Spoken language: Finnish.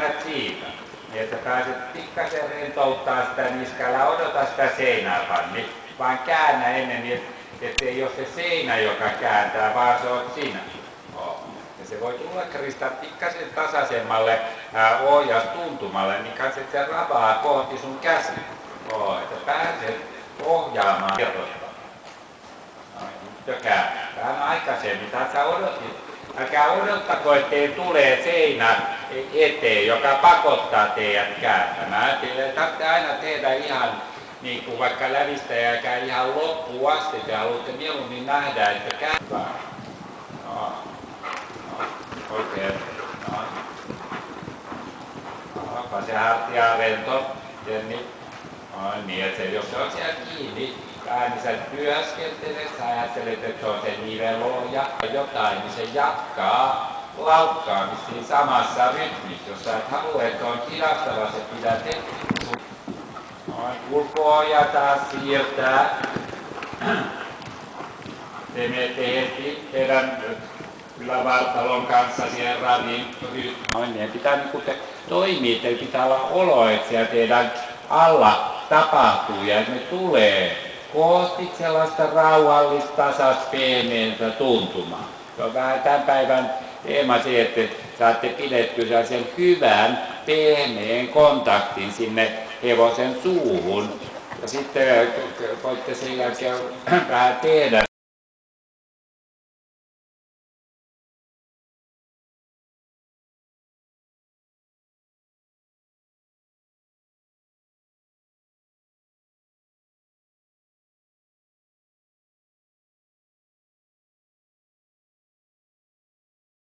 käännät siitä, niin että pääset pikkasen rentouttaa sitä niskalla, odota sitä seinää vaan käännä ennen, niin ettei ole se seinä, joka kääntää, vaan se on sinä. Ja se voi tulla Krista pikkasen tasaisemmalle ohjaustuntumalle, niin kanssa se rabaa kohti sun käsi. Että pääset ohjaamaan tietoista. Vähän aikaisemmin, tässä odotit. Älkää odottako, ettei tulee seinä eteen, joka pakottaa teidät kääntämään. Teille tarvitsee aina tehdä ihan niin kuin vaikka lävistäjääkään ihan loppuun asti. Te haluatte mieluummin nähdä, että kääntää. Oikein. Se hartia rento. Niin, että jos se on siellä kiinni, niin sä työskentelet, sä ajattelet, että se on se nivelo ja jotain, niin se jatkaa laukkaamista siinä samassa rytmissä. Jos sä et halua, että se on hidastava, se pitää tehdä. Ulko-ohja taas siirtää. Te menette heti teidän ylävartalon kanssa siihen radin rytmiin. Pitää toimia, teillä pitää olla olo, että siellä teidän alla tapahtuu ja että ne tulee kohti sellaista rauhallista, tasasta, pehmeää tuntumaa. Se on vähän tämän päivän teema se, että saatte pidettyä sellaisen hyvän, pehmeän kontaktin sinne hevosen suuhun. Ja sitten voitte sen jälkeen vähän tehdä